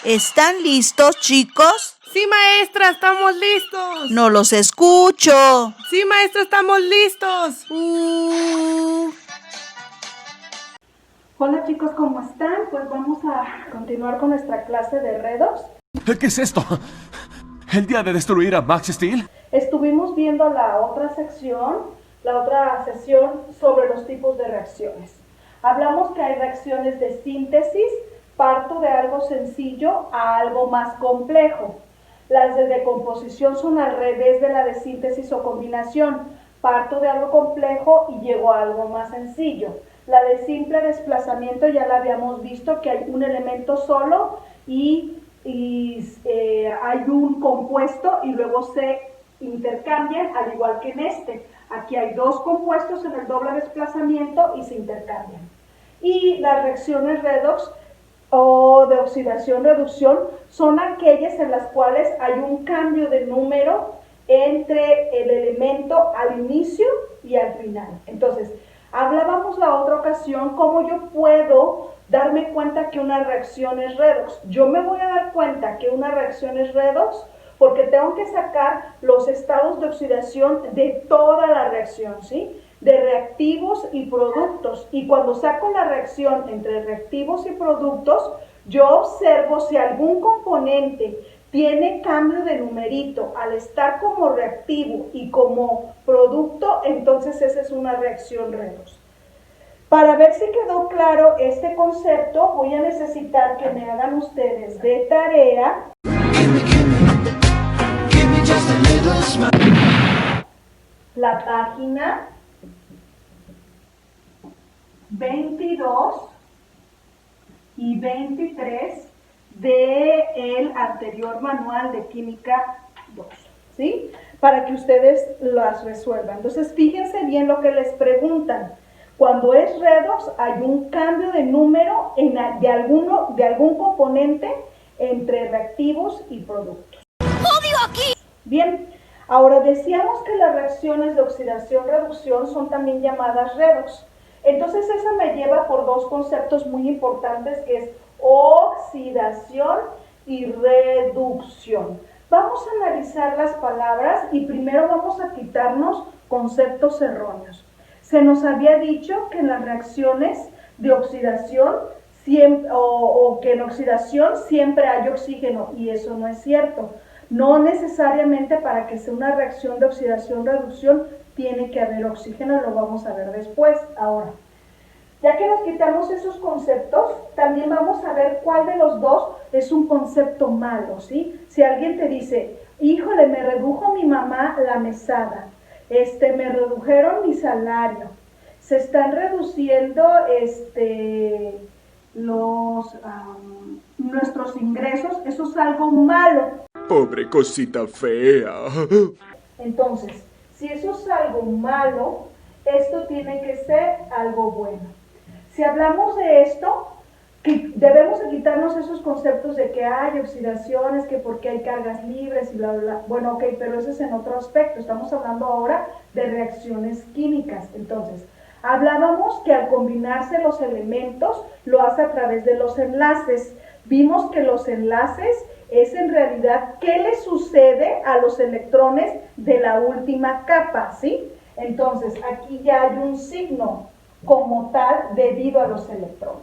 ¿Están listos, chicos? Sí, maestra, estamos listos. No los escucho. Sí, maestra, estamos listos. Hola chicos, ¿cómo están? Pues vamos a continuar con nuestra clase de redox. ¿Qué es esto? ¿El día de destruir a Max Steel? Estuvimos viendo la otra sesión sobre los tipos de reacciones. Hablamos que hay reacciones de síntesis, parto de algo sencillo a algo más complejo. Las de decomposición son al revés de la de síntesis o combinación. Parto de algo complejo y llego a algo más sencillo. La de simple desplazamiento ya la habíamos visto, que hay un elemento solo y hay un compuesto y luego se intercambian, al igual que en este. Aquí hay dos compuestos en el doble desplazamiento y se intercambian. Y las reacciones redox o de oxidación-reducción son aquellas en las cuales hay un cambio de número entre el elemento al inicio y al final. Entonces, hablábamos la otra ocasión cómo yo puedo darme cuenta que una reacción es redox. Yo me voy a dar cuenta que una reacción es redox porque tengo que sacar los estados de oxidación de toda la reacción, ¿sí? De reactivos y productos. Y cuando saco la reacción entre reactivos y productos, yo observo si algún componente tiene cambio de numerito al estar como reactivo y como producto, entonces esa es una reacción redox. Para ver si quedó claro este concepto, voy a necesitar que me hagan ustedes de tarea la página 22 y 23 del anterior manual de Química 2, ¿sí? Para que ustedes las resuelvan. Entonces, fíjense bien lo que les preguntan. Cuando es redox, hay un cambio de número de algún componente entre reactivos y productos. ¡Odio aquí! Bien, ahora decíamos que las reacciones de oxidación-reducción son también llamadas redox. Entonces esa me lleva por dos conceptos muy importantes, que es oxidación y reducción. Vamos a analizar las palabras y primero vamos a quitarnos conceptos erróneos. Se nos había dicho que en las reacciones de oxidación que en oxidación siempre hay oxígeno, y eso no es cierto. No necesariamente para que sea una reacción de oxidación-reducción tiene que haber oxígeno, lo vamos a ver después. Ahora, ya que nos quitamos esos conceptos, también vamos a ver cuál de los dos es un concepto malo, ¿sí? Si alguien te dice, híjole, me redujo mi mamá la mesada, me redujeron mi salario, se están reduciendo nuestros ingresos, eso es algo malo. Pobre cosita fea. Entonces, si eso es algo malo, esto tiene que ser algo bueno. Si hablamos de esto, que debemos de quitarnos esos conceptos de que hay oxidaciones, que porque hay cargas libres y bla, bla, bla. Bueno, ok, pero eso es en otro aspecto. Estamos hablando ahora de reacciones químicas. Entonces, hablábamos que al combinarse los elementos, lo hace a través de los enlaces. Vimos que los enlaces es en realidad qué le sucede a los electrones de la última capa, ¿sí? Entonces, aquí ya hay un signo como tal debido a los electrones.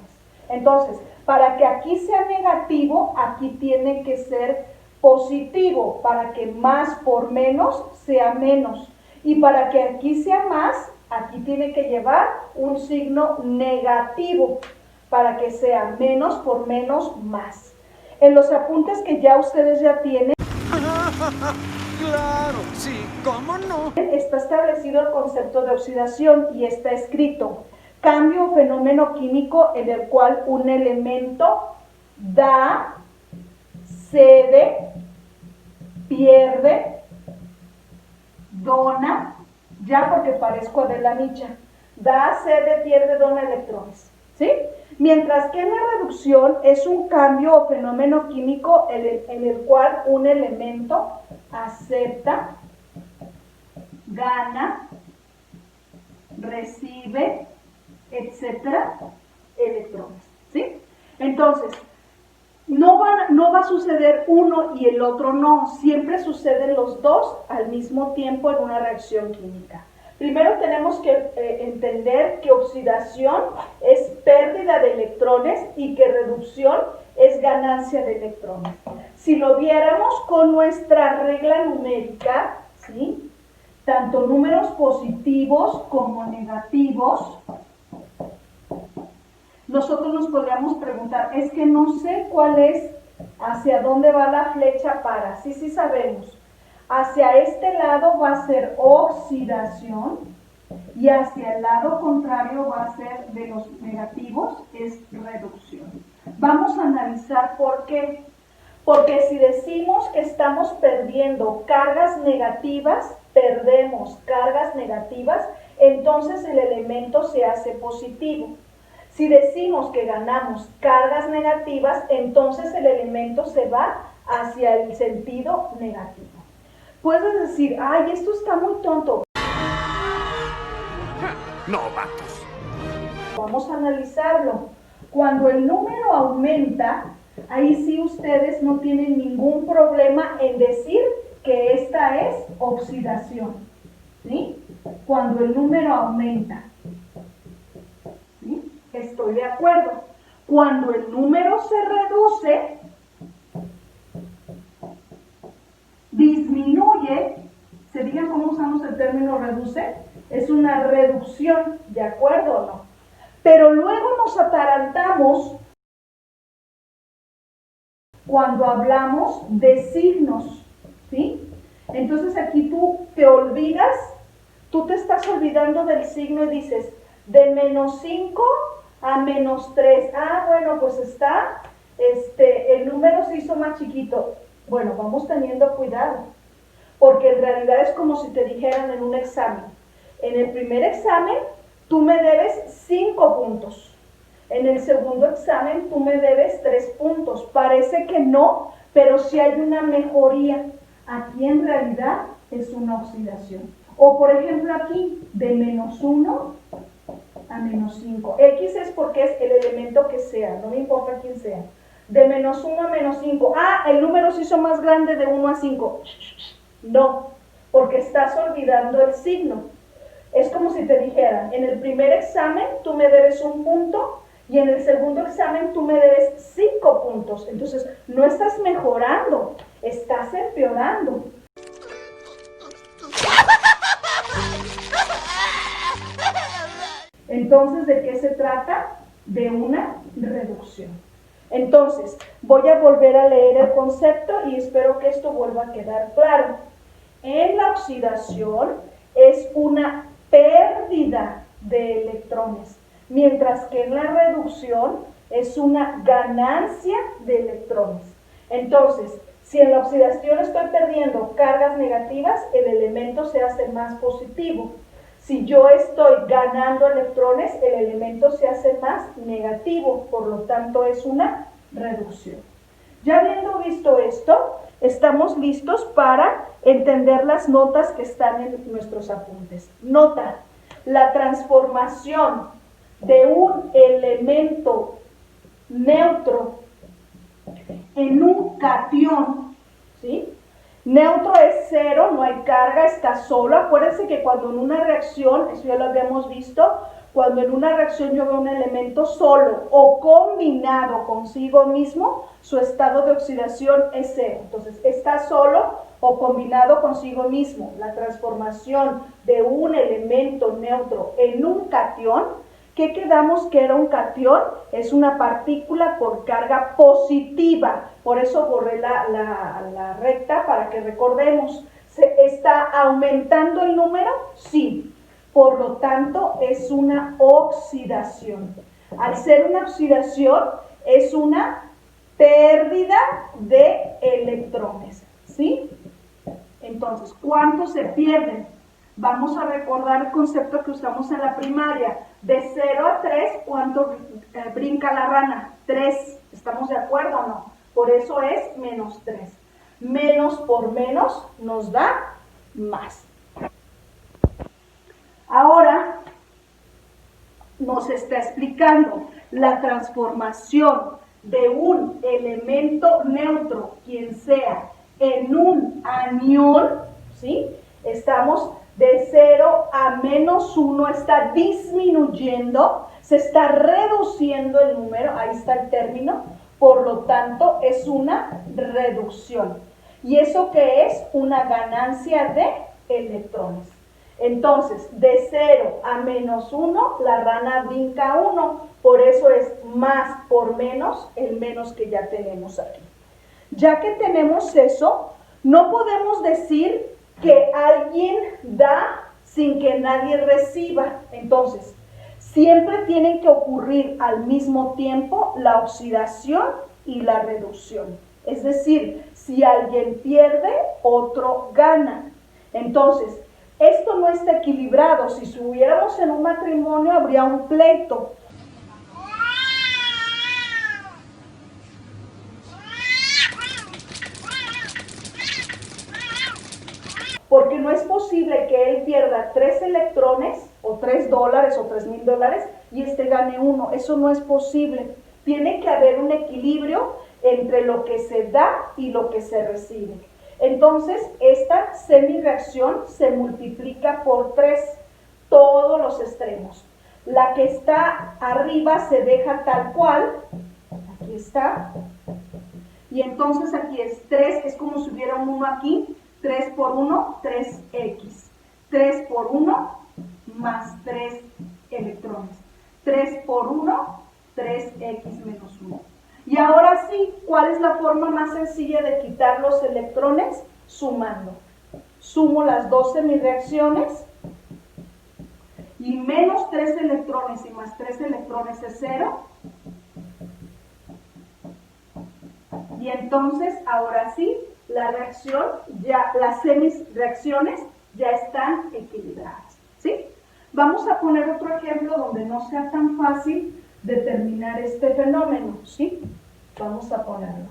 Entonces, para que aquí sea negativo, aquí tiene que ser positivo, para que más por menos sea menos. Y para que aquí sea más, aquí tiene que llevar un signo negativo, para que sea menos por menos más. En los apuntes que ya ustedes ya tienen, Claro, sí, ¿cómo no? está establecido el concepto de oxidación y está escrito: cambio o fenómeno químico en el cual un elemento da, cede, pierde, dona, ya porque parezco Adela Micha, da, cede, pierde, dona electrones, ¿sí? Mientras que en la reducción es un cambio o fenómeno químico en el cual un elemento acepta, gana, recibe, etcétera, electrones, ¿sí? Entonces, no va a suceder uno y el otro no, siempre suceden los dos al mismo tiempo en una reacción química. Primero tenemos que entender que oxidación es pérdida de electrones y que reducción es ganancia de electrones. Si lo viéramos con nuestra regla numérica, ¿sí?, tanto números positivos como negativos, nosotros nos podríamos preguntar, es que no sé cuál es, hacia dónde va la flecha para, sí sabemos, hacia este lado va a ser oxidación y hacia el lado contrario va a ser de los negativos, es reducción. Vamos a analizar por qué. Porque si decimos que estamos perdiendo cargas negativas, perdemos cargas negativas, entonces el elemento se hace positivo. Si decimos que ganamos cargas negativas, entonces el elemento se va hacia el sentido negativo. Puedes decir, ay, esto está muy tonto. Novatos. Vamos a analizarlo. Cuando el número aumenta, ahí sí ustedes no tienen ningún problema en decir que esta es oxidación, ¿sí? Cuando el número aumenta, ¿sí? Estoy de acuerdo. Cuando el número se reduce, disminuye, ¿se digan cómo usamos el término reduce? Es una reducción, ¿de acuerdo o no? Pero luego nos atarantamos cuando hablamos de signos, ¿sí? Entonces aquí tú te olvidas, tú te estás olvidando del signo y dices, de menos 5 a menos 3. Ah, bueno, pues está, el número se hizo más chiquito. Bueno, vamos teniendo cuidado, porque en realidad es como si te dijeran en un examen. En el primer examen, tú me debes 5 puntos. En el segundo examen, tú me debes 3 puntos. Parece que no, pero sí hay una mejoría. Aquí en realidad es una oxidación. O por ejemplo aquí, de menos 1 a menos 5. X es porque es el elemento que sea, no me importa quién sea. De menos 1 a menos 5. Ah, el número se hizo más grande de 1 a 5. No, porque estás olvidando el signo. Es como si te dijeran, en el primer examen tú me debes 1 punto y en el segundo examen tú me debes 5 puntos. Entonces, no estás mejorando, estás empeorando. Entonces, ¿de qué se trata? De una reducción. Entonces, voy a volver a leer el concepto y espero que esto vuelva a quedar claro. En la oxidación es una pérdida de electrones, mientras que en la reducción es una ganancia de electrones. Entonces, si en la oxidación estoy perdiendo cargas negativas, el elemento se hace más positivo. Si yo estoy ganando electrones, el elemento se hace más negativo, por lo tanto es una reducción. Ya habiendo visto esto, estamos listos para entender las notas que están en nuestros apuntes. Nota, la transformación de un elemento neutro en un catión, ¿sí? Neutro es cero, no hay carga, está solo. Acuérdense que cuando en una reacción, eso ya lo habíamos visto, cuando en una reacción yo veo un elemento solo o combinado consigo mismo, su estado de oxidación es cero. Entonces, está solo o combinado consigo mismo. La transformación de un elemento neutro en un catión, ¿qué quedamos que era un catión? Es una partícula con carga positiva. Por eso borré la recta para que recordemos. ¿Se está aumentando el número? Sí. Por lo tanto, es una oxidación. Al ser una oxidación, es una pérdida de electrones, ¿sí? Entonces, ¿cuántos se pierden? Vamos a recordar el concepto que usamos en la primaria. De 0 a 3, ¿cuánto brinca la rana? 3. ¿Estamos de acuerdo o no? Por eso es menos 3. Menos por menos nos da más. Ahora nos está explicando la transformación de un elemento neutro, quien sea, en un anión, ¿sí? Estamos de 0 a menos 1, está disminuyendo, se está reduciendo el número, ahí está el término, por lo tanto es una reducción. ¿Y eso qué es? Una ganancia de electrones. Entonces, de 0 a menos 1, la rana brinca 1, por eso es más por menos, el menos que ya tenemos aquí. Ya que tenemos eso, no podemos decir que alguien da sin que nadie reciba. Entonces, siempre tienen que ocurrir al mismo tiempo la oxidación y la reducción. Es decir, si alguien pierde, otro gana. Entonces, esto no está equilibrado. Si estuviéramos en un matrimonio, habría un pleito. Porque no es posible que él pierda 3 electrones, o $3, o $3,000, y este gane 1. Eso no es posible. Tiene que haber un equilibrio entre lo que se da y lo que se recibe. Entonces, esta semireacción se multiplica por 3, todos los extremos. La que está arriba se deja tal cual, aquí está, y entonces aquí es 3, es como si hubiera un 1 aquí, 3 por 1, 3x. 3 por 1 más 3 electrones. 3 por 1, 3x menos 1. Y ahora sí, ¿cuál es la forma más sencilla de quitar los electrones? Sumando. Sumo las dos semireacciones y menos 3 electrones y más 3 electrones es 0. Y entonces, ahora sí, la reacción ya, las semireacciones ya están equilibradas, ¿sí? Vamos a poner otro ejemplo donde no sea tan fácil determinar este fenómeno, ¿sí? Vamos a ponerlo.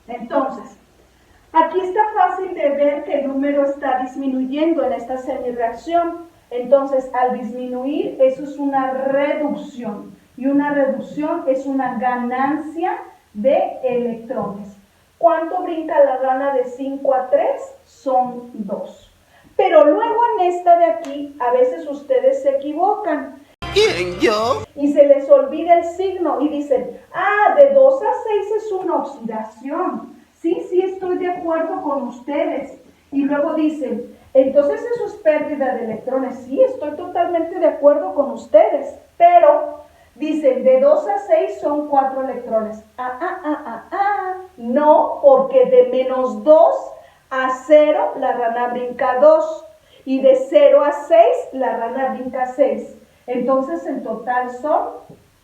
Entonces, aquí está fácil de ver que el número está disminuyendo en esta semireacción. Entonces, al disminuir, eso es una reducción. Y una reducción es una ganancia de electrones. ¿Cuánto brinca la rana de 5 a 3? Son 2. Pero luego en esta de aquí, a veces ustedes se equivocan. ¿Quién, yo? Y se les olvida el signo y dicen, de 2 a 6 es una oxidación. Sí, estoy de acuerdo con ustedes. Y luego dicen, entonces eso es pérdida de electrones. Sí, estoy totalmente de acuerdo con ustedes. Pero dicen, de 2 a 6 son 4 electrones. No, porque de menos 2 a 0 la rana brinca 2. Y de 0 a 6 la rana brinca 6. Entonces en total son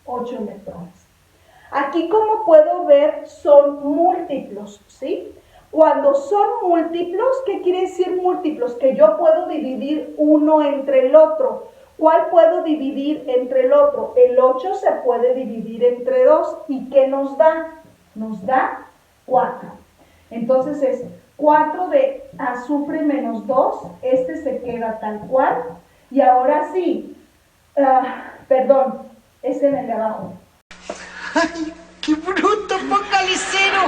8 electrones. Aquí, como puedo ver, son múltiplos, ¿sí? Cuando son múltiplos, ¿qué quiere decir múltiplos? Que yo puedo dividir uno entre el otro. ¿Cuál puedo dividir entre el otro? El 8 se puede dividir entre 2. ¿Y qué nos da? Nos da 4. Entonces es 4 de azufre menos 2. Este se queda tal cual. Y ahora sí, perdón, es en el de abajo. ¡Ay, qué bruto, póngale 0!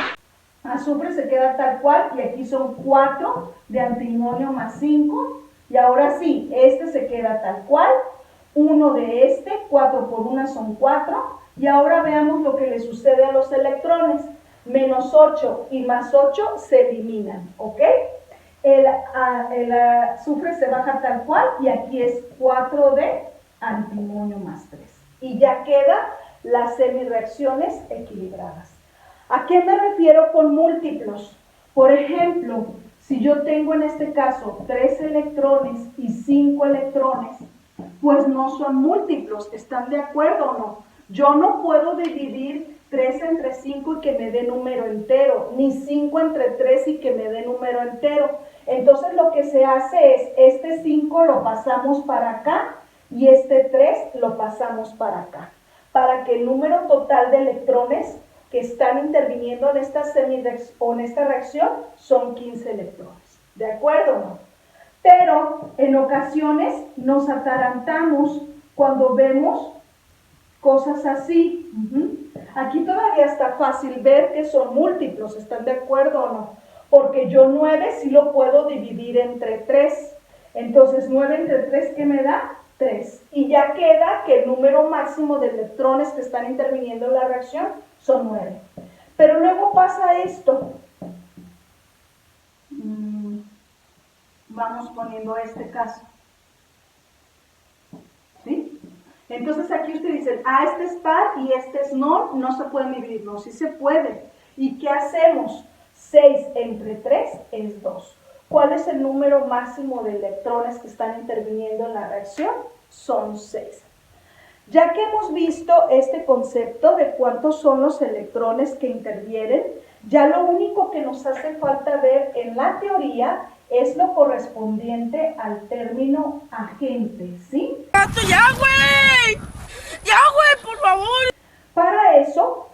Azufre se queda tal cual y aquí son 4 de antimonio más 5. Y ahora sí, este se queda tal cual, 1 de este, 4 por 1 son 4. Y ahora veamos lo que le sucede a los electrones. Menos 8 y más 8 se eliminan, ¿ok? El azufre se baja tal cual y aquí es 4 de antimonio más 3. Y ya queda las semireacciones equilibradas. ¿A qué me refiero con múltiplos? Por ejemplo, si yo tengo en este caso 3 electrones y 5 electrones, pues no son múltiplos, ¿están de acuerdo o no? Yo no puedo dividir 3 entre 5 y que me dé número entero, ni 5 entre 3 y que me dé número entero. Entonces lo que se hace es, este 5 lo pasamos para acá y este 3 lo pasamos para acá, para que el número total de electrones que están interviniendo en esta reacción son 15 electrones. ¿De acuerdo o no? Pero en ocasiones nos atarantamos cuando vemos cosas así. Aquí todavía está fácil ver que son múltiplos, ¿están de acuerdo o no? Porque yo 9 sí lo puedo dividir entre 3. Entonces 9 entre 3, ¿qué me da? 3. Y ya queda que el número máximo de electrones que están interviniendo en la reacción son 9. Pero luego pasa esto. Vamos poniendo este caso. ¿Sí? Entonces aquí ustedes dicen, este es par y este es no se pueden dividir. No, sí se puede. ¿Y qué hacemos? 6 entre 3 es 2. ¿Cuál es el número máximo de electrones que están interviniendo en la reacción? Son 6. Ya que hemos visto este concepto de cuántos son los electrones que intervienen, ya lo único que nos hace falta ver en la teoría es lo correspondiente al término agente, ¿sí? ¡Ya, güey! ¡Ya, güey, por favor! Para eso,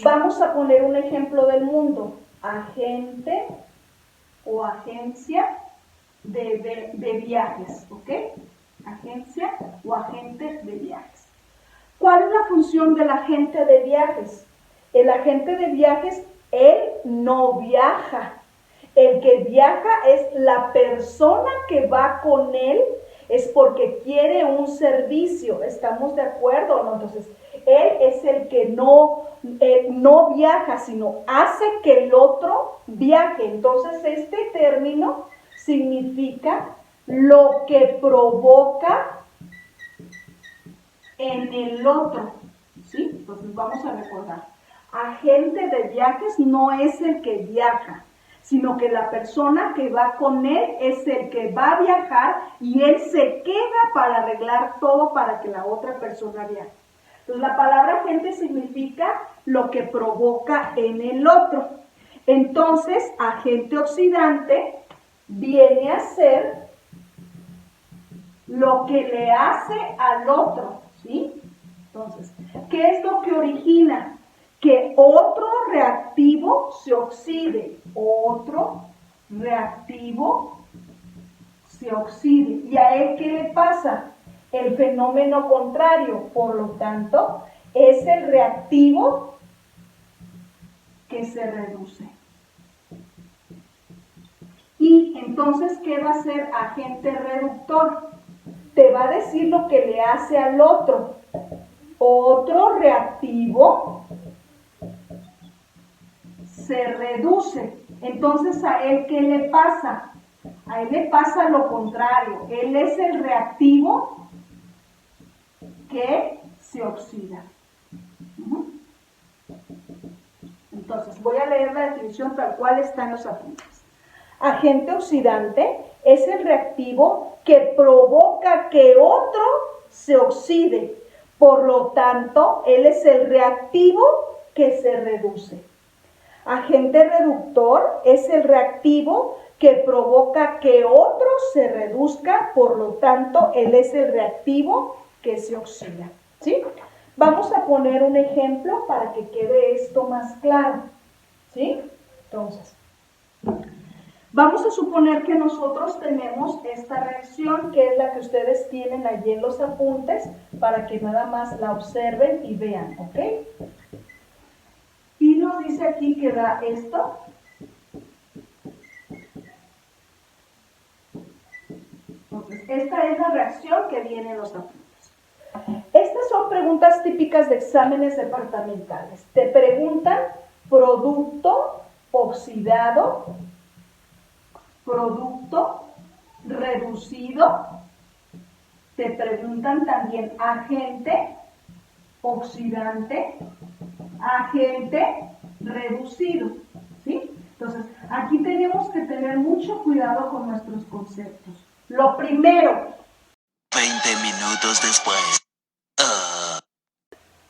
vamos a poner un ejemplo del mundo. Agente o agencia de viajes, ¿ok? Agencia o agente de viajes. ¿Cuál es la función del agente de viajes? El agente de viajes, él no viaja. El que viaja es la persona que va con él, es porque quiere un servicio. ¿Estamos de acuerdo o no? Entonces, él es el que no viaja, sino hace que el otro viaje. Entonces, este término significa lo que provoca en el otro. ¿Sí? Entonces, vamos a recordar. Agente de viajes no es el que viaja, sino que la persona que va con él es el que va a viajar y él se queda para arreglar todo para que la otra persona viaje. Entonces, la palabra agente significa lo que provoca en el otro. Entonces, agente oxidante viene a ser lo que le hace al otro, ¿sí? Entonces, ¿qué es lo que origina? Que otro reactivo se oxide, otro reactivo se oxide. ¿Y a él qué le pasa? El fenómeno contrario, por lo tanto, es el reactivo que se reduce. Y entonces, ¿qué va a ser agente reductor? Te va a decir lo que le hace al otro. Otro reactivo se reduce. Entonces, ¿a él qué le pasa? A él le pasa lo contrario. Él es el reactivo que se oxida. Entonces, voy a leer la definición tal cual está en los apuntes. Agente oxidante es el reactivo que provoca que otro se oxide. Por lo tanto, él es el reactivo que se reduce. Agente reductor es el reactivo que provoca que otro se reduzca, por lo tanto, él es el reactivo que se oxida, ¿sí? Vamos a poner un ejemplo para que quede esto más claro, ¿sí? Entonces, vamos a suponer que nosotros tenemos esta reacción, que es la que ustedes tienen allí en los apuntes, para que nada más la observen y vean, ¿ok? Y nos dice aquí que da esto. Entonces, esta es la reacción que viene en los apuntes. Estas son preguntas típicas de exámenes departamentales. Te preguntan producto oxidado, producto reducido. Te preguntan también agente oxidante, agente reducido, ¿sí? Entonces, aquí tenemos que tener mucho cuidado con nuestros conceptos. Lo primero. 20 minutos después.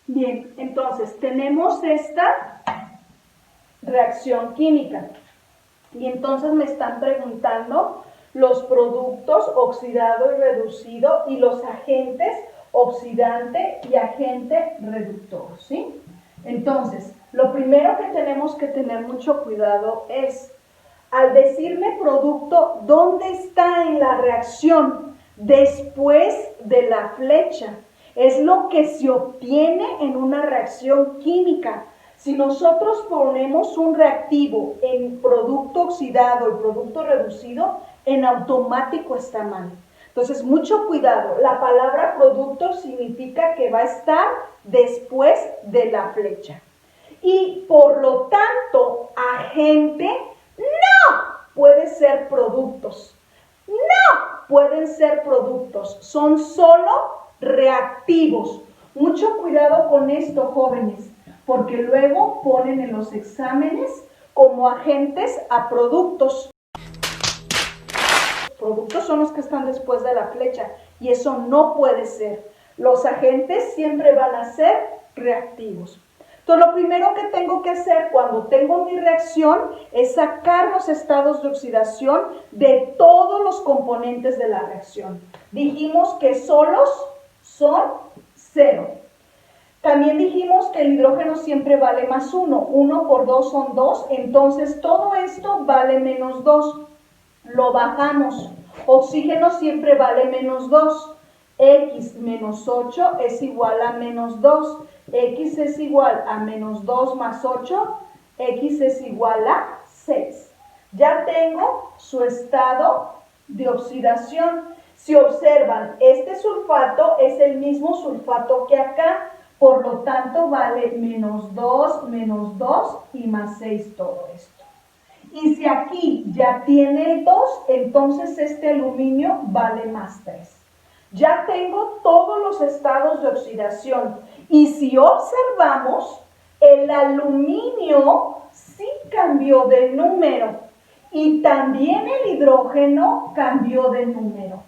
Bien, entonces, tenemos esta reacción química. Y entonces me están preguntando los productos oxidado y reducido y los agentes oxidante y agente reductor, ¿sí? Entonces, Lo primero que tenemos que tener mucho cuidado es, al decirme producto, ¿dónde está en la reacción? Después de la flecha. Es lo que se obtiene en una reacción química. Si nosotros ponemos un reactivo en producto oxidado y producto reducido, en automático está mal. Entonces, mucho cuidado. La palabra producto significa que va a estar después de la flecha. Y por lo tanto, agente no puede ser productos. No pueden ser productos. Son solo reactivos. Mucho cuidado con esto, jóvenes, porque luego ponen en los exámenes como agentes a productos. Productos son los que están después de la flecha y eso no puede ser. Los agentes siempre van a ser reactivos. Entonces, lo primero que tengo que hacer cuando tengo mi reacción es sacar los estados de oxidación de todos los componentes de la reacción. Dijimos que solos son 0. También dijimos que el hidrógeno siempre vale más 1. 1 por 2 son 2, entonces todo esto vale menos 2. Lo bajamos. Oxígeno siempre vale menos 2. X menos 8 es igual a menos 2. X es igual a menos 2 más 8. X es igual a 6. Ya tengo su estado de oxidación. Si observan, este sulfato es el mismo sulfato que acá. Por lo tanto, vale menos 2 y más 6 todo esto. Y si aquí ya tiene el 2, entonces este aluminio vale más 3. Ya tengo todos los estados de oxidación. Y si observamos, el aluminio sí cambió de número. Y también el hidrógeno cambió de número.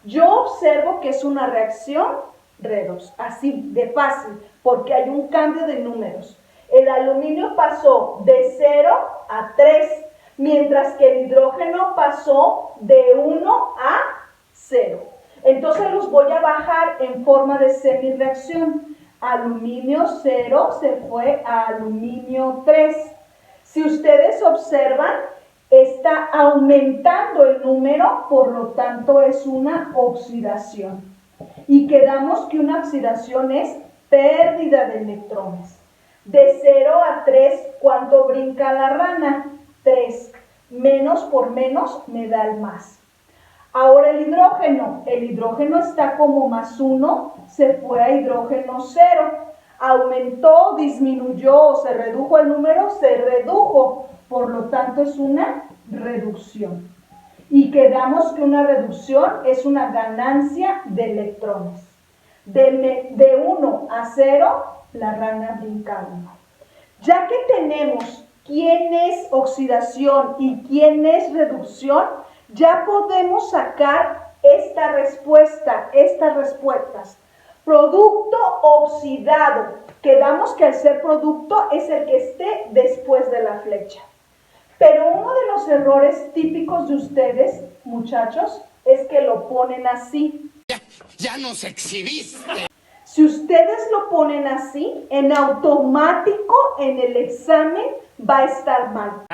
Yo observo que es una reacción redox, así de fácil, porque hay un cambio de números. El aluminio pasó de 0 a 3, mientras que el hidrógeno pasó de 1 a 0. Entonces los voy a bajar en forma de semirreacción. Aluminio 0 se fue a aluminio 3. Si ustedes observan, está aumentando el número, por lo tanto es una oxidación. Y quedamos que una oxidación es pérdida de electrones. De 0 a 3, ¿cuánto brinca la rana? 3. Menos por menos me da el más. Ahora el hidrógeno está como más 1, se fue a hidrógeno 0. Aumentó, disminuyó, se redujo el número, se redujo. Por lo tanto es una reducción. Y quedamos que una reducción es una ganancia de electrones. De 1 a 0, la rana brinca 1. Ya que tenemos quién es oxidación y quién es reducción, ya podemos sacar estas respuestas. Producto oxidado. Quedamos que al ser producto es el que esté después de la flecha. Pero uno de los errores típicos de ustedes, muchachos, es que lo ponen así. Ya nos exhibiste. Si ustedes lo ponen así, en automático en el examen va a estar mal.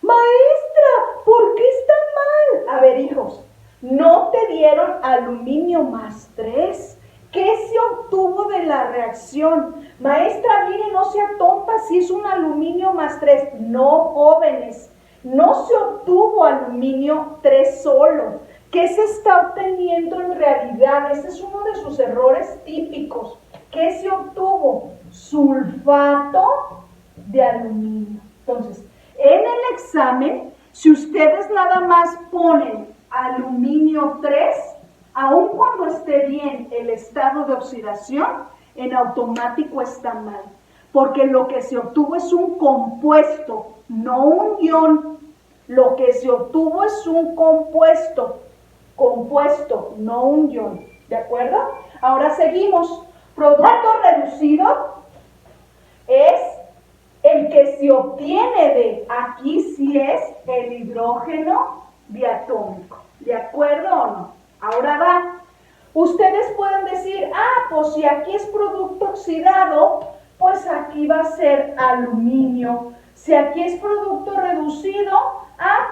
Maestra, ¿por qué está mal? A ver, hijos, ¿no te dieron aluminio más 3? ¿Qué se obtuvo de la reacción? Maestra, mire, no sea tonta, si es un aluminio más 3. No, jóvenes, no se obtuvo aluminio 3 solo. ¿Qué se está obteniendo en realidad? Ese es uno de sus errores típicos. ¿Qué se obtuvo? Sulfato de aluminio. Entonces, en el examen, si ustedes nada más ponen aluminio 3, aun cuando esté bien el estado de oxidación, en automático está mal. Porque lo que se obtuvo es un compuesto, no un ion. Lo que se obtuvo es un compuesto, no un ion. ¿De acuerdo? Ahora seguimos. Producto reducido es el que se obtiene de, aquí sí es el hidrógeno diatómico. ¿De acuerdo o no? Ahora va. Ustedes pueden decir, pues si aquí es producto oxidado, pues aquí va a ser aluminio. Si aquí es producto reducido,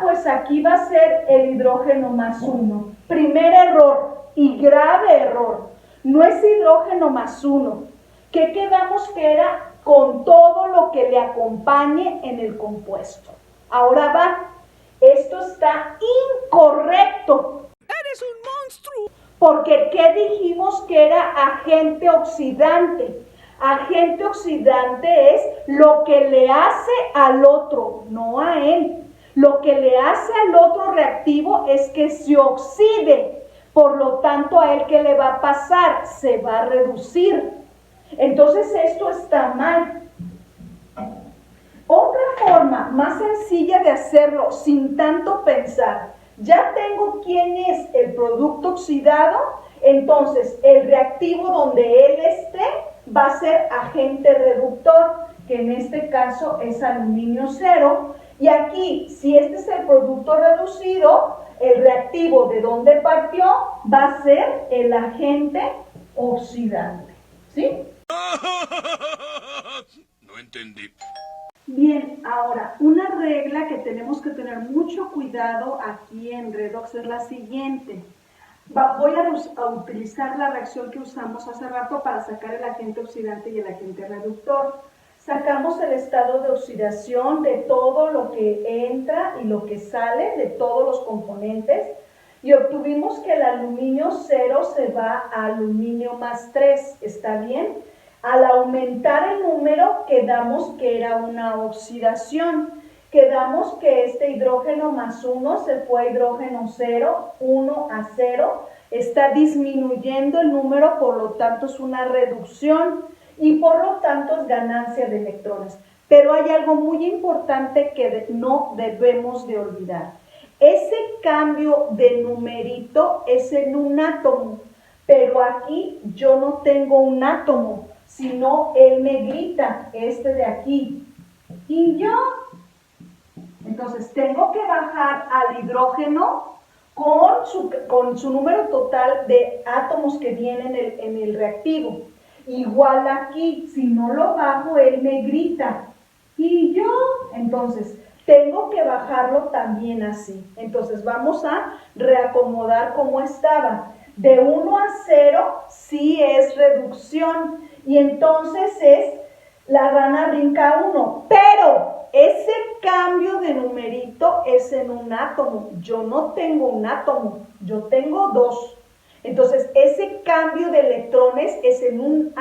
pues aquí va a ser el hidrógeno más 1. Primer error y grave error. No es hidrógeno más 1. ¿Qué quedamos que era? Con todo lo que le acompañe en el compuesto. Ahora va. Esto está incorrecto. ¡Eres un monstruo! Porque ¿qué dijimos que era agente oxidante? Agente oxidante es lo que le hace al otro, no a él. Lo que le hace al otro reactivo es que se oxide. Por lo tanto, ¿a él qué le va a pasar? Se va a reducir. Entonces esto está mal. Otra forma más sencilla de hacerlo sin tanto pensar. Ya tengo quién es el producto oxidado, entonces el reactivo donde él esté va a ser agente reductor, que en este caso es aluminio 0. Y aquí, si este es el producto reducido, el reactivo de donde partió va a ser el agente oxidante. ¿Sí? No entendí. Bien, ahora, una regla que tenemos que tener mucho cuidado aquí en Redox es la siguiente. Voy a utilizar la reacción que usamos hace rato para sacar el agente oxidante y el agente reductor. Sacamos el estado de oxidación de todo lo que entra y lo que sale, de todos los componentes, y obtuvimos que el aluminio 0 se va a aluminio más 3, ¿está bien? Al aumentar el número quedamos que era una oxidación. Quedamos que este hidrógeno más 1 se fue a hidrógeno 0, 1 a 0. Está disminuyendo el número, por lo tanto es una reducción y por lo tanto es ganancia de electrones. Pero hay algo muy importante que no debemos de olvidar. Ese cambio de numerito es en un átomo, pero aquí yo no tengo un átomo, sino él me grita, este de aquí. Y yo, entonces tengo que bajar al hidrógeno con su número total de átomos que vienen en el reactivo. Igual aquí, si no lo bajo, él me grita. Y yo, entonces, tengo que bajarlo también así. Entonces vamos a reacomodar como estaba. De 1 a 0 sí es reducción. Y entonces la rana brinca 1. Pero ese cambio de numerito es en un átomo. Yo no tengo un átomo, yo tengo 2. Entonces ese cambio de electrones es en un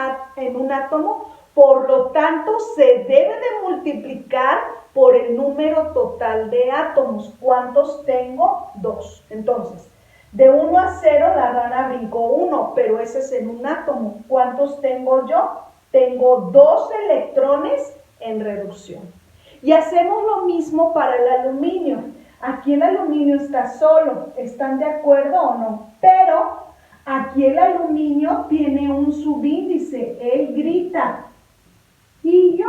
átomo. Por lo tanto, se debe de multiplicar por el número total de átomos. ¿Cuántos tengo? 2. Entonces, de 1 a 0 la rana brincó 1, pero ese es en un átomo. ¿Cuántos tengo yo? Tengo 2 electrones en reducción. Y hacemos lo mismo para el aluminio. Aquí el aluminio está solo. ¿Están de acuerdo o no? Pero aquí el aluminio tiene un subíndice. Él grita. Y yo,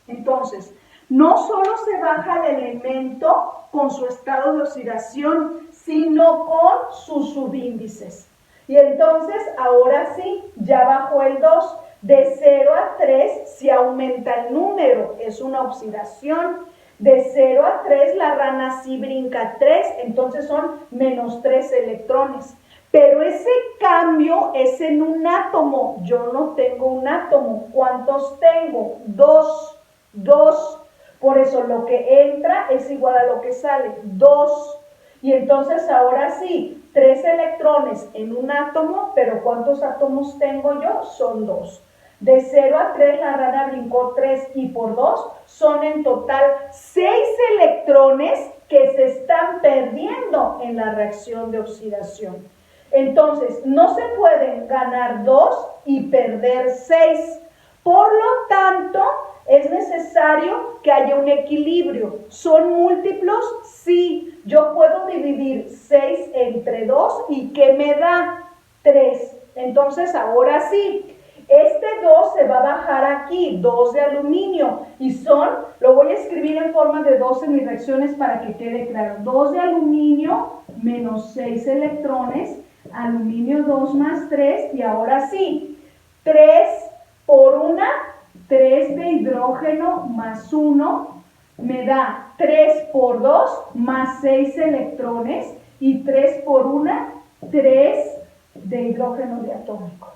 entonces, no solo se baja el elemento con su estado de oxidación, sino con sus subíndices. Y entonces, ahora sí, ya bajó el 2. De 0 a 3 se aumenta el número, es una oxidación. De 0 a 3 la rana sí brinca 3, entonces son menos 3 electrones. Pero ese cambio es en un átomo. Yo no tengo un átomo. ¿Cuántos tengo? 2. 2. Por eso lo que entra es igual a lo que sale. 2. Y entonces ahora sí, 3 electrones en un átomo, pero ¿cuántos átomos tengo yo? Son 2. De 0 a 3 la rana brincó 3 y por 2 son en total 6 electrones que se están perdiendo en la reacción de oxidación. Entonces, no se pueden ganar 2 y perder 6. Por lo tanto, es necesario que haya un equilibrio. ¿Son múltiplos? Sí. Yo puedo dividir 6 entre 2 y ¿qué me da? 3. Entonces, ahora sí, este 2 se va a bajar aquí, 2 de aluminio. Y lo voy a escribir en forma de 2 en mis reacciones para que quede claro. 2 de aluminio menos 6 electrones aluminio 2 más 3, y ahora sí, 3 por 1, 3 de hidrógeno más 1, me da 3 por 2 más 6 electrones, y 3 por 1, 3 de hidrógeno diatómico.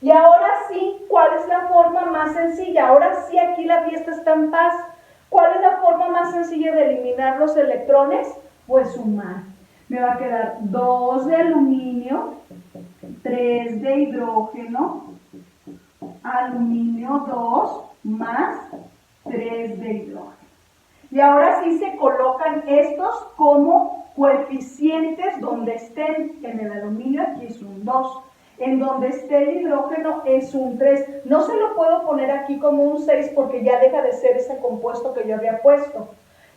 Y ahora sí, ¿cuál es la forma más sencilla? Ahora sí, aquí la fiesta está en paz. ¿Cuál es la forma más sencilla de eliminar los electrones? Pues sumar. Me va a quedar 2 de aluminio, 3 de hidrógeno, aluminio 2 más 3 de hidrógeno. Y ahora sí se colocan estos como coeficientes donde estén. En el aluminio aquí es un 2. En donde esté el hidrógeno es un 3. No se lo puedo poner aquí como un 6 porque ya deja de ser ese compuesto que yo había puesto.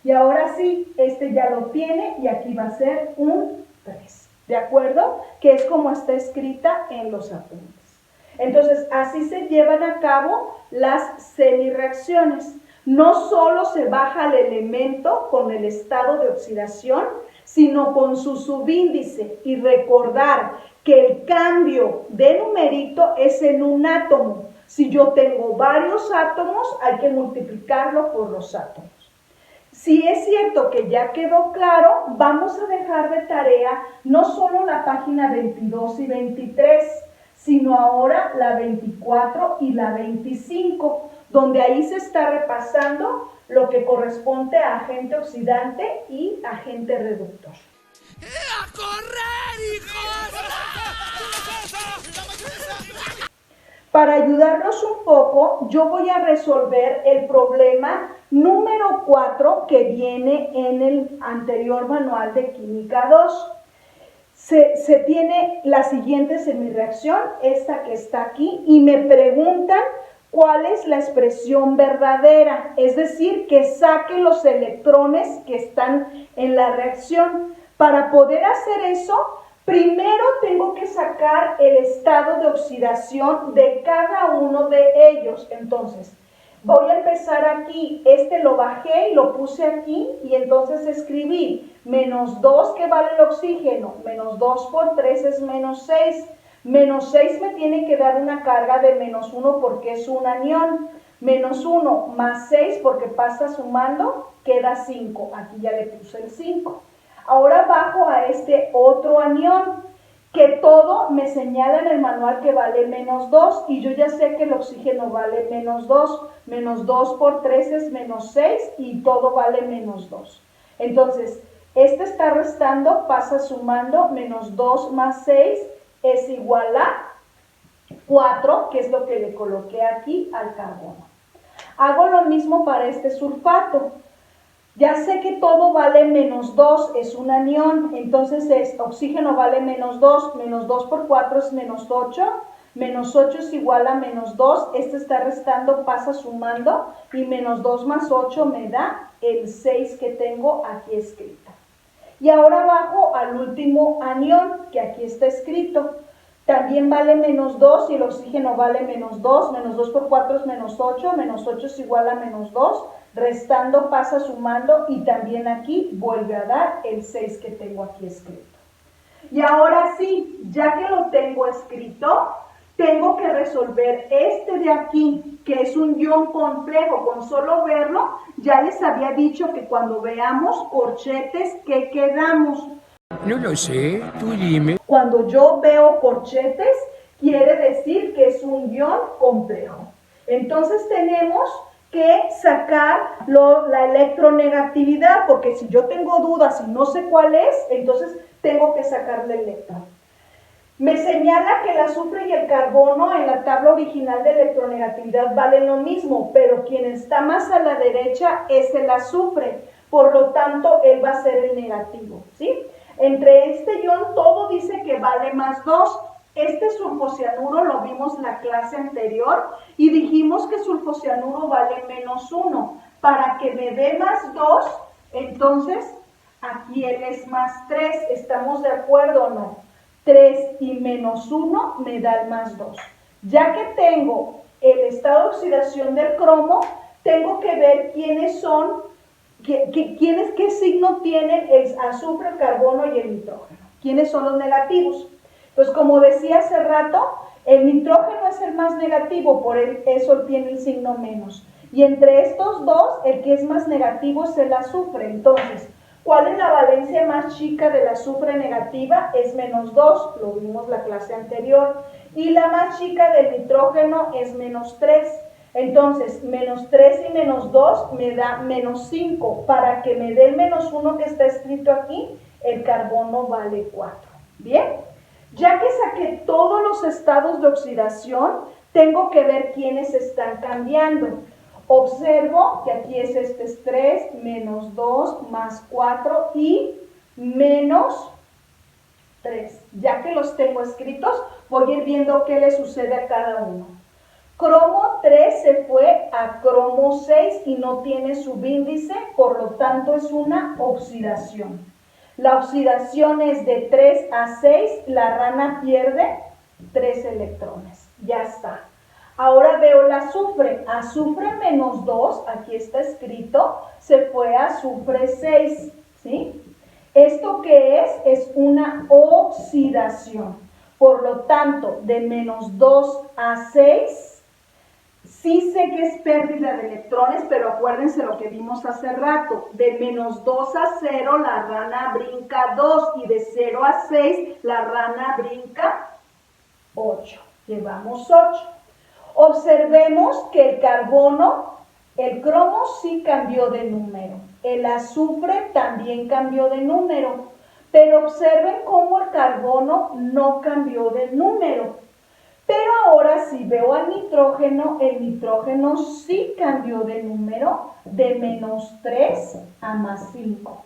Y ahora sí, este ya lo tiene y aquí va a ser un 3. ¿De acuerdo? Que es como está escrita en los apuntes. Entonces, así se llevan a cabo las semireacciones. No solo se baja el elemento con el estado de oxidación, sino con su subíndice. Y recordar que el cambio de numerito es en un átomo. Si yo tengo varios átomos, hay que multiplicarlo por los átomos. Si es cierto que ya quedó claro, vamos a dejar de tarea no solo la página 22 y 23, sino ahora la 24 y la 25, donde ahí se está repasando lo que corresponde a agente oxidante y agente reductor. ¡A correr, hijos! Para ayudarnos un poco, yo voy a resolver el problema número 4 que viene en el anterior manual de Química 2. Se tiene la siguiente semireacción, esta que está aquí, y me preguntan cuál es la expresión verdadera, es decir, que saque los electrones que están en la reacción. Para poder hacer eso, primero tengo que sacar el estado de oxidación de cada uno de ellos. Entonces, voy a empezar aquí, lo bajé y lo puse aquí, y entonces escribí menos 2 que vale el oxígeno, menos 2 por 3 es menos 6. Menos 6 me tiene que dar una carga de menos 1 porque es un anión. Menos 1 más 6 porque pasa sumando, queda 5. Aquí ya le puse el 5. Ahora bajo a este otro anión, que todo me señala en el manual que vale menos 2, y yo ya sé que el oxígeno vale menos 2. Menos 2 por 3 es menos 6 y todo vale menos 2. Entonces, este está restando, pasa sumando, menos 2 más 6 es igual a 4, que es lo que le coloqué aquí al carbono. Hago lo mismo para este sulfato. Ya sé que todo vale menos 2, es un anión, entonces oxígeno vale menos 2 por 4 es menos 8, menos 8 es igual a menos 2, este está restando, pasa sumando, y menos 2 más 8 me da el 6 que tengo aquí escrito. Y ahora bajo al último anión, que aquí está escrito. También vale menos 2 y el oxígeno vale menos 2. Menos 2 por 4 es menos 8. Menos 8 es igual a menos 2. Restando pasa sumando y también aquí vuelve a dar el 6 que tengo aquí escrito. Y ahora sí, ya que lo tengo escrito, tengo que resolver este de aquí, que es un ion complejo. Con solo verlo, ya les había dicho que cuando veamos corchetes, ¿qué quedamos? No lo sé, tú dime. Cuando yo veo corchetes, quiere decir que es un ion complejo. Entonces tenemos que sacar la electronegatividad, porque si yo tengo dudas y no sé cuál es, entonces tengo que sacarle el electrón. Me señala que el azufre y el carbono en la tabla original de electronegatividad valen lo mismo, pero quien está más a la derecha es el azufre, por lo tanto él va a ser el negativo, ¿sí? Entre este ion todo dice que vale más 2. Este sulfocianuro lo vimos en la clase anterior y dijimos que sulfocianuro vale menos 1. Para que me dé más 2, entonces aquí él es más 3. ¿Estamos de acuerdo o no? 3 y menos 1 me da el más 2. Ya que tengo el estado de oxidación del cromo, tengo que ver quiénes son, qué signo tienen el azufre, el carbono y el nitrógeno. ¿Quiénes son los negativos? Entonces, como decía hace rato, el nitrógeno es el más negativo, por eso tiene el signo menos. Y entre estos dos, el que es más negativo es el azufre. Entonces, ¿cuál es la valencia más chica del azufre negativa? Es -2, lo vimos la clase anterior. Y la más chica del nitrógeno es -3. Entonces, -3 y -2 me da -5. Para que me dé el -1 que está escrito aquí, el carbono vale 4. ¿Bien? Ya que saqué todos los estados de oxidación, tengo que ver quiénes están cambiando. Observo que aquí es 3, -2, más 4 y -3. Ya que los tengo escritos, voy a ir viendo qué le sucede a cada uno. Cromo 3 se fue a cromo 6 y no tiene subíndice, por lo tanto es una oxidación. La oxidación es de 3 a 6, la rana pierde 3 electrones. Ya está. Ahora veo el azufre. Azufre -2, aquí está escrito, se fue a azufre 6. ¿Sí? ¿Esto qué es? Es una oxidación. Por lo tanto, de -2 a 6, sí sé que es pérdida de electrones, pero acuérdense lo que vimos hace rato. De -2 a 0, la rana brinca 2 y de 0 a 6, la rana brinca 8. Llevamos 8. Observemos que el carbono, el cromo sí cambió de número. El azufre también cambió de número. Pero observen cómo el carbono no cambió de número. Pero ahora si veo al nitrógeno, el nitrógeno sí cambió de número de -3 a +5.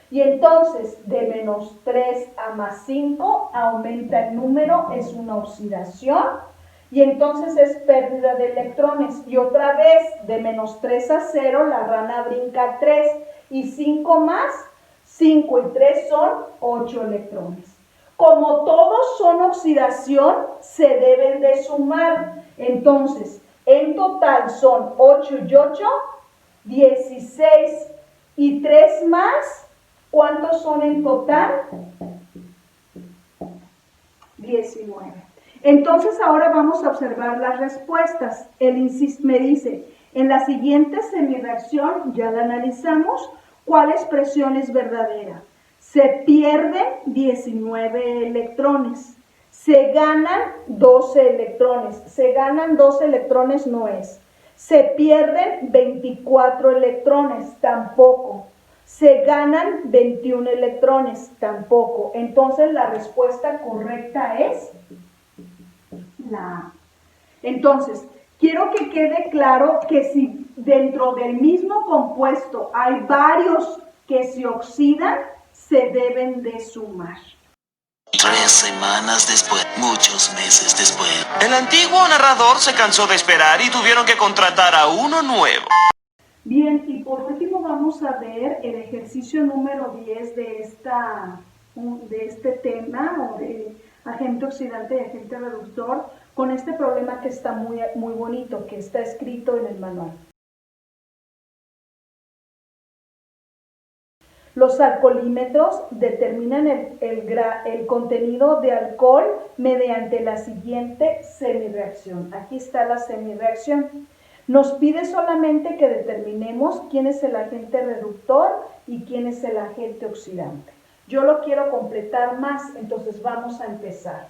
Y entonces de -3 a +5 aumenta el número, es una oxidación. Y entonces es pérdida de electrones. Y otra vez, de -3 a 0, la rana brinca 3. Y 5 más, 5 y 3 son 8 electrones. Como todos son oxidación, se deben de sumar. Entonces, en total son 8 y 8, 16. Y 3 más, ¿cuántos son en total? 19. Entonces, ahora vamos a observar las respuestas. Me dice, en la siguiente semireacción, ya la analizamos, ¿cuál expresión es verdadera? Se pierden 19 electrones, se ganan 12 electrones, se ganan 12 electrones no es, se pierden 24 electrones, tampoco, se ganan 21 electrones, tampoco. Entonces la respuesta correcta es la A. Entonces, quiero que quede claro que si dentro del mismo compuesto hay varios que se oxidan, se deben de sumar. 3 semanas después, muchos meses después. El antiguo narrador se cansó de esperar y tuvieron que contratar a uno nuevo. Bien, y por último vamos a ver el ejercicio número 10 de este tema, o de agente oxidante y agente reductor, con este problema que está muy bonito, que está escrito en el manual. Los alcoholímetros determinan el contenido de alcohol mediante la siguiente semireacción. Aquí está la semireacción. Nos pide solamente que determinemos quién es el agente reductor y quién es el agente oxidante. Yo lo quiero completar más, entonces vamos a empezar.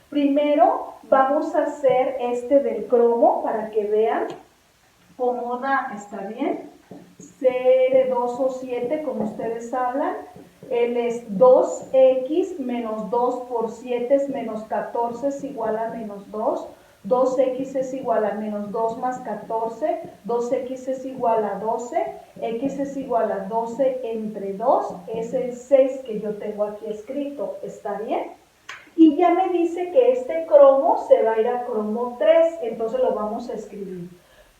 Primero vamos a hacer este del cromo para que vean cómo da, ¿está bien? CR2O7, como ustedes hablan, él es 2x menos 2 por 7 es menos 14 es igual a menos 2, 2x es igual a menos 2 más 14, 2x es igual a 12, x es igual a 12 entre 2, es el 6 que yo tengo aquí escrito, ¿está bien? Y ya me dice que este cromo se va a ir a cromo 3, entonces lo vamos a escribir.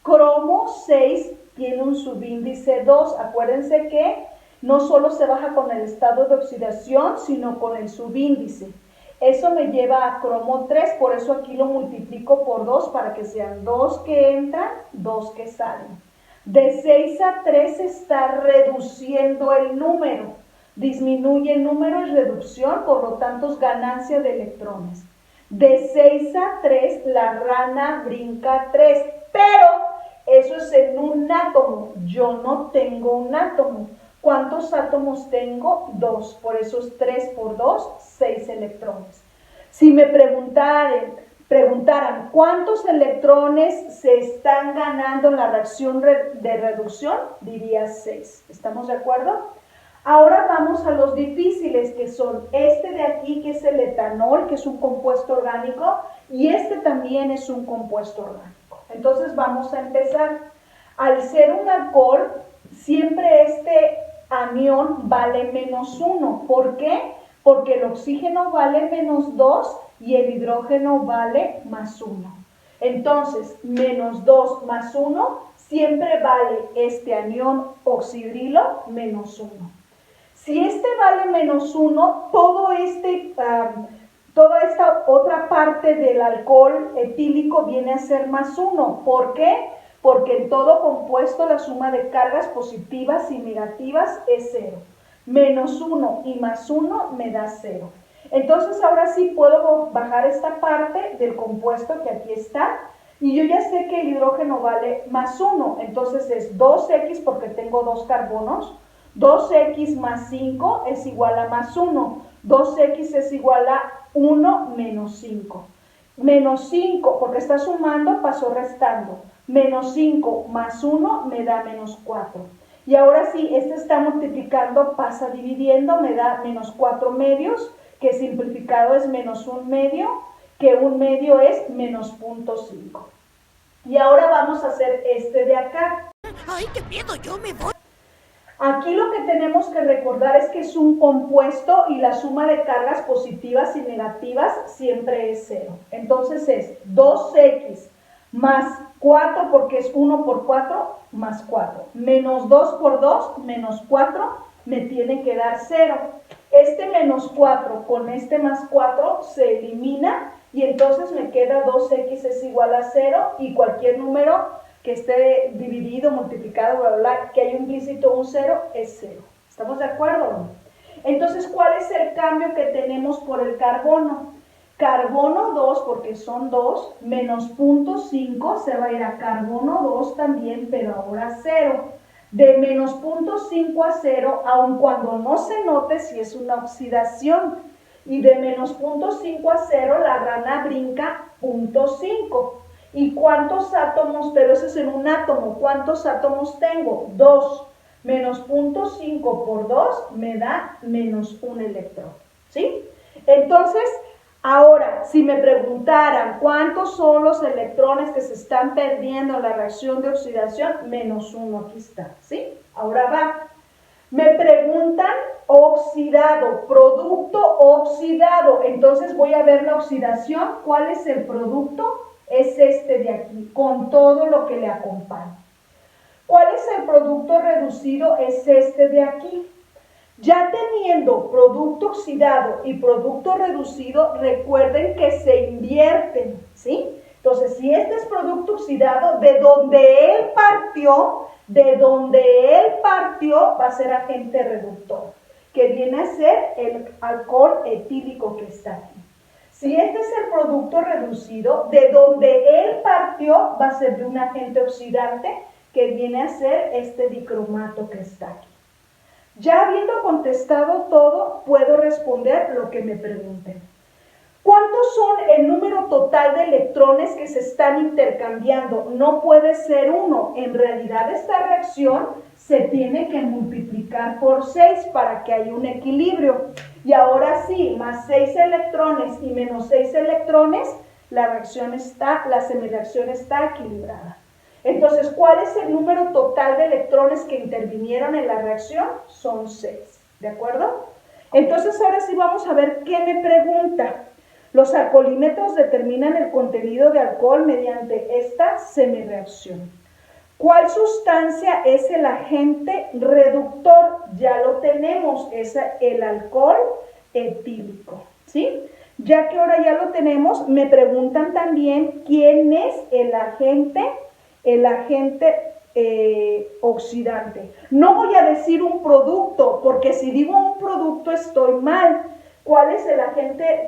Cromo 6 tiene un subíndice 2, acuérdense que no solo se baja con el estado de oxidación, sino con el subíndice. Eso me lleva a cromo 3, por eso aquí lo multiplico por 2 para que sean 2 que entran, 2 que salen. De 6 a 3 está reduciendo el número. Disminuye el número, es reducción, por lo tanto es ganancia de electrones. De 6 a 3, la rana brinca 3, pero eso es en un átomo. Yo no tengo un átomo. ¿Cuántos átomos tengo? 2. Por eso es 3 por 2, 6 electrones. Si me preguntaran cuántos electrones se están ganando en la reacción de reducción, diría 6. ¿Estamos de acuerdo? Ahora vamos a los difíciles, que son este de aquí, que es el etanol, que es un compuesto orgánico, y este también es un compuesto orgánico. Entonces vamos a empezar. Al ser un alcohol, siempre este anión vale -1. ¿Por qué? Porque el oxígeno vale -2 y el hidrógeno vale +1. Entonces, -2 más 1 siempre vale este anión oxidrilo -1. Si este vale -1, toda esta otra parte del alcohol etílico viene a ser +1. ¿Por qué? Porque en todo compuesto la suma de cargas positivas y negativas es 0. -1 y +1 me da 0. Entonces ahora sí puedo bajar esta parte del compuesto que aquí está, y yo ya sé que el hidrógeno vale +1, entonces es 2x porque tengo 2 carbonos, 2x más 5 es igual a +1, 2x es igual a 1 menos 5. Menos 5, porque está sumando, pasó restando. Menos 5 más 1 me da -4. Y ahora sí, este está multiplicando, pasa dividiendo, me da -4 medios, que simplificado es -1 medio, que 1 medio es -0.5. Y ahora vamos a hacer este de acá. ¡Ay, qué miedo! ¡Yo me voy! Aquí lo que tenemos que recordar es que es un compuesto y la suma de cargas positivas y negativas siempre es 0. Entonces es 2x más 4, porque es 1 por 4, más 4. Menos 2 por 2, menos 4, me tiene que dar 0. Este menos 4 con este más 4 se elimina y entonces me queda 2x es igual a 0 y cualquier número que esté dividido, multiplicado, bla, bla, bla, que haya implícito un 0, es 0. ¿Estamos de acuerdo? Entonces, ¿cuál es el cambio que tenemos por el carbono? Carbono 2, porque son 2, menos 0.5 se va a ir a carbono 2 también, pero ahora 0. De menos 0.5 a 0, aun cuando no se note si es una oxidación. Y de menos 0.5 a 0, la rana brinca 0.5. ¿Y cuántos átomos? Pero eso es en un átomo. ¿Cuántos átomos tengo? 2. Menos 0.5 por 2 me da -1 electrón. ¿Sí? Entonces, ahora, si me preguntaran cuántos son los electrones que se están perdiendo en la reacción de oxidación, -1, aquí está. ¿Sí? Ahora va. Me preguntan oxidado, producto oxidado. Entonces voy a ver la oxidación. ¿Cuál es el producto? Es este de aquí, con todo lo que le acompaña. ¿Cuál es el producto reducido? Es este de aquí. Ya teniendo producto oxidado y producto reducido, recuerden que se invierten, ¿sí? Entonces, si este es producto oxidado, de donde él partió, va a ser agente reductor, que viene a ser el alcohol etílico que está aquí. Si este es el producto reducido, de donde él partió va a ser de un agente oxidante que viene a ser este dicromato que está aquí. Ya habiendo contestado todo, puedo responder lo que me pregunten. ¿Cuántos son el número total de electrones que se están intercambiando? No puede ser 1. En realidad esta reacción se tiene que multiplicar por 6 para que haya un equilibrio. Y ahora sí, más 6 electrones y menos 6 electrones, la semireacción está equilibrada. Entonces, ¿cuál es el número total de electrones que intervinieron en la reacción? Son 6, ¿de acuerdo? Entonces, ahora sí vamos a ver qué me pregunta. Los alcoholímetros determinan el contenido de alcohol mediante esta semireacción. ¿Cuál sustancia es el agente reductor? Ya lo tenemos, es el alcohol etílico, ¿sí? Ya que ahora ya lo tenemos, me preguntan también quién es el agente oxidante. No voy a decir un producto, porque si digo un producto estoy mal. ¿Cuál es el agente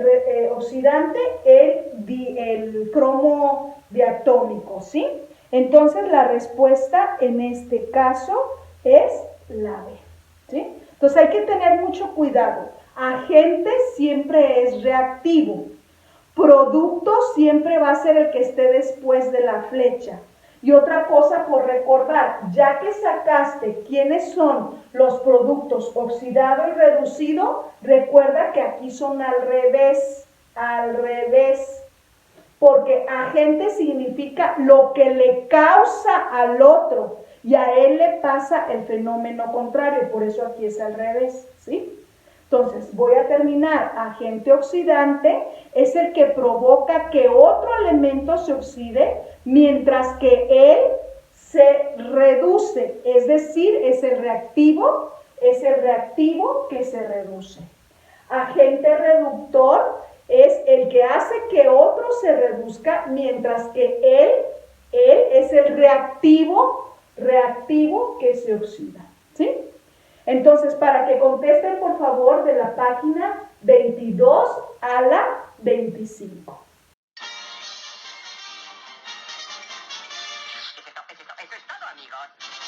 oxidante? El cromo diatómico, ¿sí? Entonces la respuesta en este caso es la B, ¿sí? Entonces hay que tener mucho cuidado. Agente siempre es reactivo. Producto siempre va a ser el que esté después de la flecha. Y otra cosa por recordar, ya que sacaste quiénes son los productos oxidado y reducido, recuerda que aquí son al revés, porque agente significa lo que le causa al otro y a él le pasa el fenómeno contrario, por eso aquí es al revés, ¿sí? Entonces, voy a terminar. Agente oxidante es el que provoca que otro elemento se oxide, mientras que él se reduce, es decir, es el reactivo que se reduce. Agente reductor es el que hace que otro se reduzca, mientras que él es el reactivo que se oxida, ¿sí? Entonces, para que contesten, por favor, de la página 22 a la 25. Eso es todo, amigos.